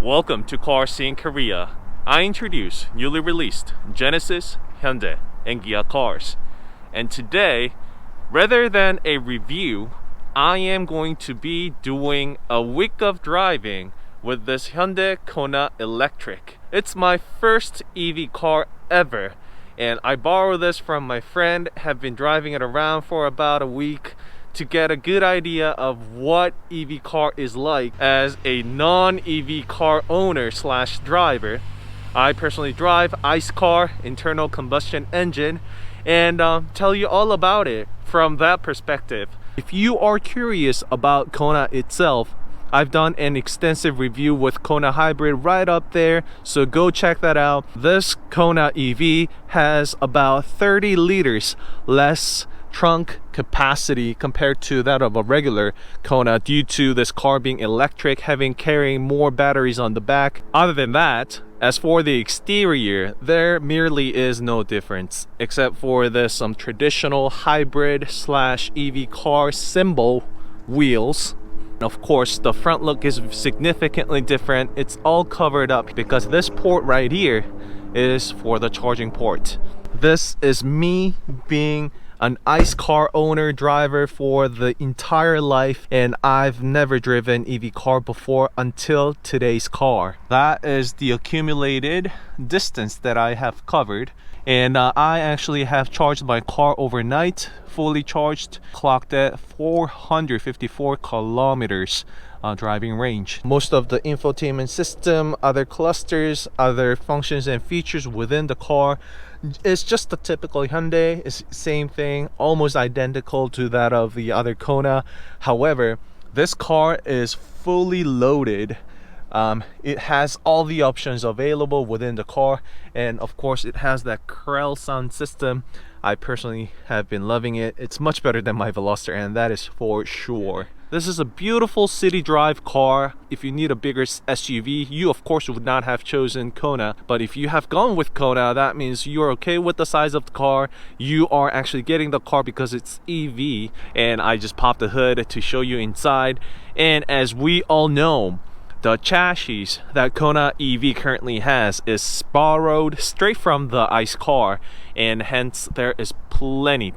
Welcome to Car Scene Korea. I introduce newly released Genesis, Hyundai, and Kia cars. And today, rather than a review, I am going to be doing a week of driving with this Hyundai Kona Electric. It's my first EV car ever, and I borrowed this from my friend, have been driving it around for about a week to get a good idea of what EV car is like as a non-EV car owner slash driver. I personally drive ICE car, internal combustion engine, and tell you all about it from that perspective. If you are curious about Kona itself, I've done an extensive review with Kona Hybrid right up there, so go check that out. This Kona EV has about 30 liters less trunk capacity compared to that of a regular Kona due to this car being electric, carrying more batteries on the back. Other than that, as for the exterior, there merely is no difference except for this traditional hybrid slash EV car symbol wheels. Of course, the front look is significantly different. It's all covered up because this port right here is for the charging port. This is me being an ICE car owner, driver for the entire life, and I've never driven EV car before until today's car. That is the accumulated distance that I have covered, and I actually have charged my car overnight, fully charged, clocked at 454 kilometers driving range. Most of the infotainment system, other clusters, other functions and features within the car, it's just the typical Hyundai. It's same thing, almost identical to that of the other Kona. However, this car is fully loaded. It has all the options available within the car, and of course it has that Krell sound system. I personally have been loving it. It's much better than my Veloster, and that is for sure. This is a beautiful city drive car. If you need a bigger SUV, you of course would not have chosen Kona. But if you have gone with Kona, that means you're okay with the size of the car. You are actually getting the car because it's EV. And I just popped the hood to show you inside. And as we all know, the chassis that Kona EV currently has is borrowed straight from the ICE car, and hence there is plenty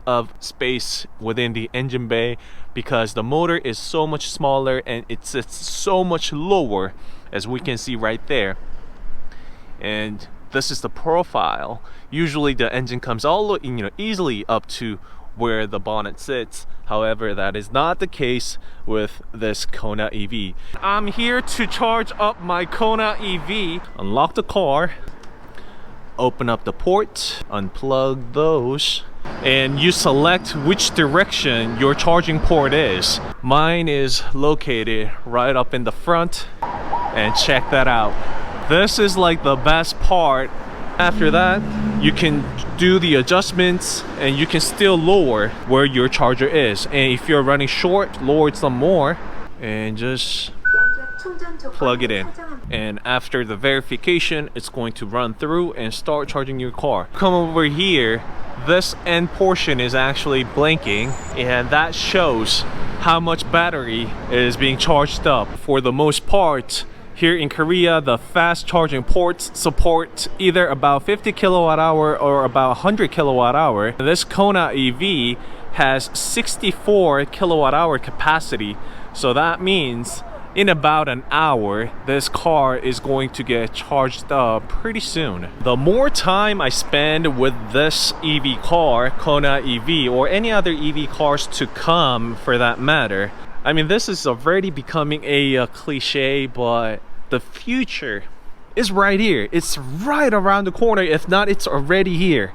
of space within the engine bay because the motor is so much smaller and it sits so much lower, as we can see right there. And this is the profile. Usually the engine comes all easily up to where the bonnet sits. However, that is not the case with this Kona EV. I'm here to charge up my Kona EV. Unlock the car, open up the port, unplug those, and you select which direction your charging port is. Mine is located right up in the front, and check that out. This is like the best part. After that, you can do the adjustments and you can still lower where your charger is. And if you're running short, lower it some more and just plug it in. And after the verification, it's going to run through and start charging your car. Come over here, this end portion is actually blinking, and that shows how much battery is being charged up. For the most part, here in Korea, the fast charging ports support either about 50 kilowatt hour or about 100 kilowatt hour. This Kona EV has 64 kilowatt hour capacity. So that means in about an hour, this car is going to get charged up pretty soon. The more time I spend with this EV car, Kona EV, or any other EV cars to come for that matter, I mean, this is already becoming a cliche, but the future is right here. It's right around the corner. If not, it's already here.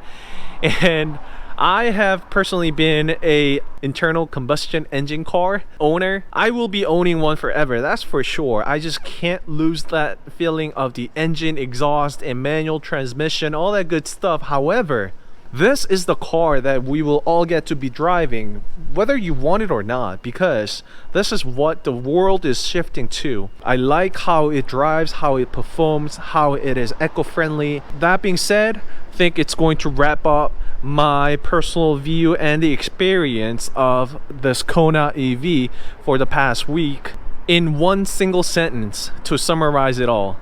And I have personally been a internal combustion engine car owner. I will be owning one forever, that's for sure. I just can't lose that feeling of the engine, exhaust, and manual transmission, all that good stuff. However, this is the car that we will all get to be driving, whether you want it or not, because this is what the world is shifting to. I like how it drives, how it performs, how it is eco-friendly. That being said, I think it's going to wrap up my personal view and the experience of this Kona EV for the past week. In one single sentence, to summarize it all,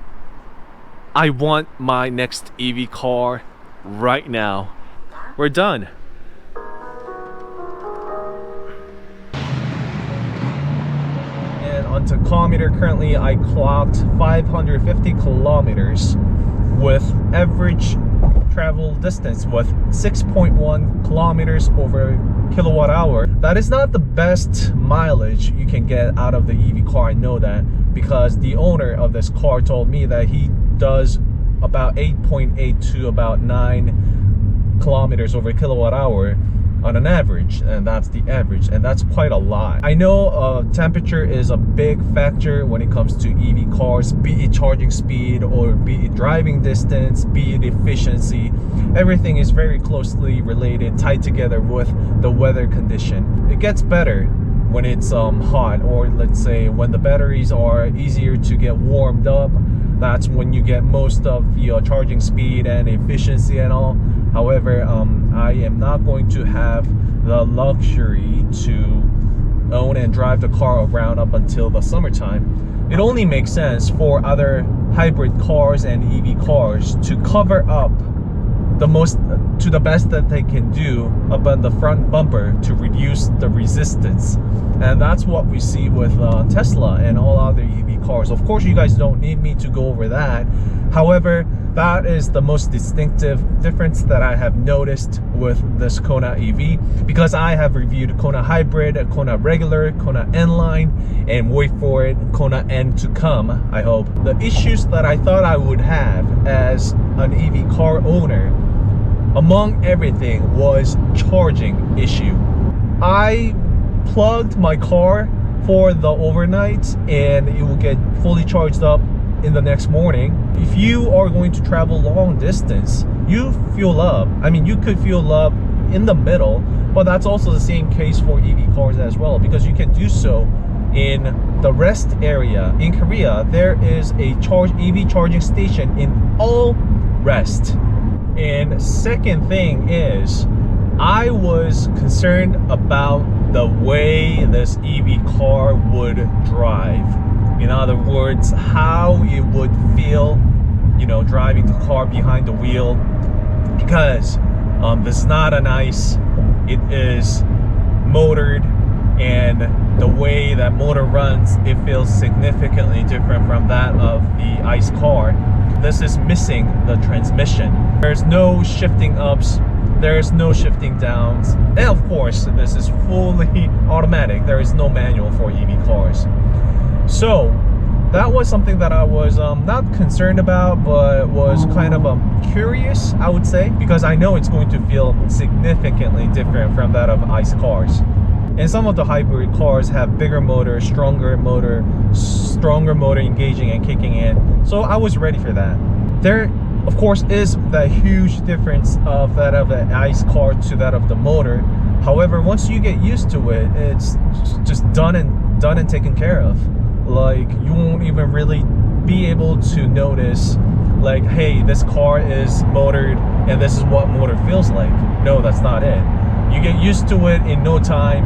I want my next EV car right now. We're done. And on tachometer, currently I clocked 550 kilometers with average travel distance with 6.1 kilometers over kilowatt hour. That is not the best mileage you can get out of the EV car. I know that because the owner of this car told me that he does about 8.8 to about 9 kilometers over kilowatt hour on an average, and that's the average, and that's quite a lot. I know temperature is a big factor when it comes to EV cars, be it charging speed or be it driving distance, be it efficiency. Everything is very closely related, tied together with the weather condition. It gets better when it's hot, or let's say when the batteries are easier to get warmed up. That's when you get most of your charging speed and efficiency and all. However, I am not going to have the luxury to own and drive the car around up until the summertime. It only makes sense for other hybrid cars and EV cars to cover up to the best that they can do up on the front bumper to reduce the resistance. And that's what we see with Tesla and all other EV cars. Of course, you guys don't need me to go over that. However, that is the most distinctive difference that I have noticed with this Kona EV, because I have reviewed Kona Hybrid, Kona Regular, Kona N-Line, and wait for it, Kona N to come, I hope. The issues that I thought I would have as an EV car owner, among everything, was charging issue. I plugged my car for the overnight and it will get fully charged up in the next morning. If you are going to travel long distance, you fuel up. I mean, you could fuel up in the middle, but that's also the same case for EV cars as well, because you can do so in the rest area. In Korea, there is a EV charging station in all rest. And second thing is, I was concerned about the way this EV car would drive. In other words, how it would feel, you know, driving the car behind the wheel, because this is not an ICE, it is motored, and the way that motor runs, it feels significantly different from that of the ICE car. This is missing the transmission. There's no shifting ups, there's no shifting downs, and of course this is fully automatic. There is no manual for EV cars. So that was something that I was not concerned about, but was kind of curious, I would say, because I know it's going to feel significantly different from that of ICE cars. And some of the hybrid cars have bigger motor, stronger motor engaging and kicking in. So I was ready for that. There, of course, is that huge difference of that of the ICE car to that of the motor. However, once you get used to it, it's just done and taken care of. Like, you won't even really be able to notice, like, hey, this car is motored and this is what motor feels like. No, that's not it. You get used to it in no time.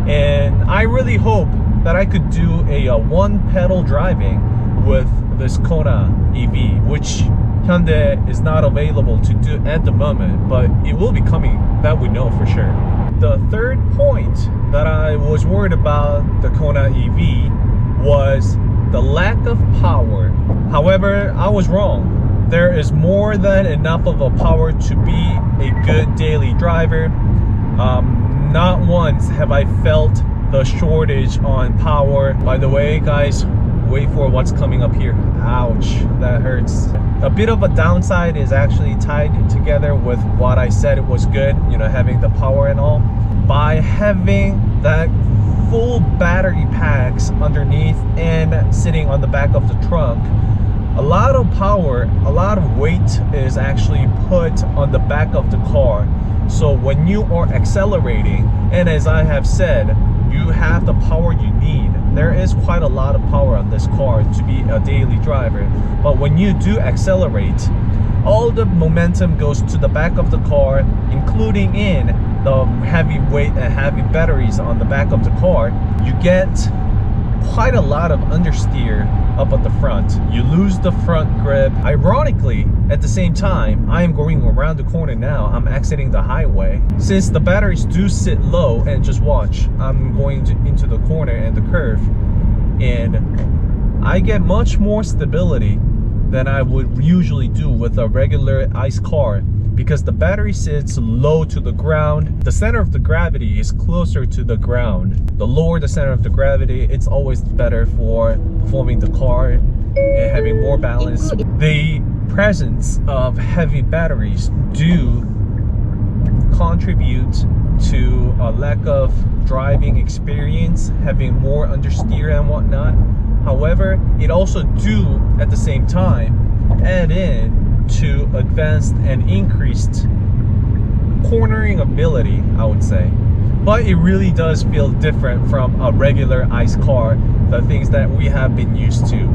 And I really hope that I could do a one pedal driving with this Kona EV, which Hyundai is not available to do at the moment, but it will be coming, that we know for sure. The third point that I was worried about the Kona EV was the lack of power. However, I was wrong. There is more than enough of a power to be a good daily driver. Not once have I felt the shortage on power. By the way, guys, wait for what's coming up here. Ouch, that hurts. A bit of a downside is actually tied together with what I said it was good, you know, having the power and all. By having that full battery packs underneath and sitting on the back of the trunk, a lot of power, a lot of weight is actually put on the back of the car. So when you are accelerating, and as I have said, you have the power you need. There is quite a lot of power on this car to be a daily driver. But when you do accelerate, all the momentum goes to the back of the car, including in the heavy weight and heavy batteries on the back of the car. You get quite a lot of understeer up at the front. You lose the front grip. Ironically, at the same time, I am going around the corner now. I'm exiting the highway. Since the batteries do sit low, and just watch, I'm going into the corner and the curve, and I get much more stability than I would usually do with a regular ICE car, because the battery sits low to the ground. The center of the gravity is closer to the ground. The lower the center of the gravity, it's always better for performing the car and having more balance. The presence of heavy batteries do contribute to a lack of driving experience, having more understeer and whatnot. However, it also do at the same time add in to advanced and increased cornering ability, I would say. But it really does feel different from a regular ICE car, the things that we have been used to.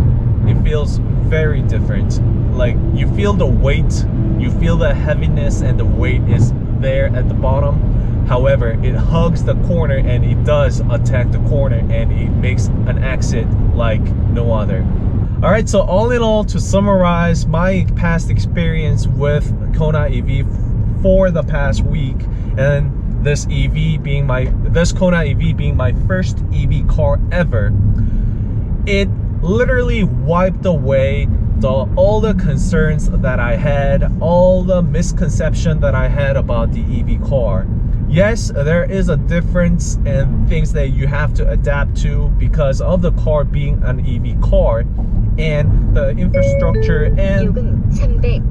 It feels very different. Like, you feel the weight, you feel the heaviness, and the weight is there at the bottom. However, it hugs the corner and it does attack the corner, and it makes an exit like no other. Alright, so all in all, to summarize my past experience with Kona EV for the past week, and this Kona EV being my first EV car ever, it literally wiped away all the concerns that I had, all the misconception that I had about the EV car. Yes, there is a difference and things that you have to adapt to because of the car being an EV car, and the infrastructure and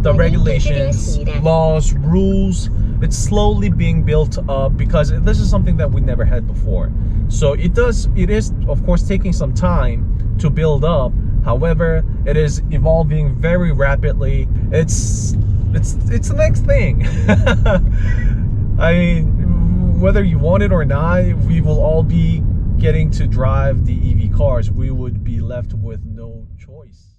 the regulations, laws, rules, it's slowly being built up because this is something that we never had before. So it is of course taking some time to build up. However, it is evolving very rapidly. It's the next thing. I mean, whether you want it or not, we will all be getting to drive the EV cars. We would be left with no choice.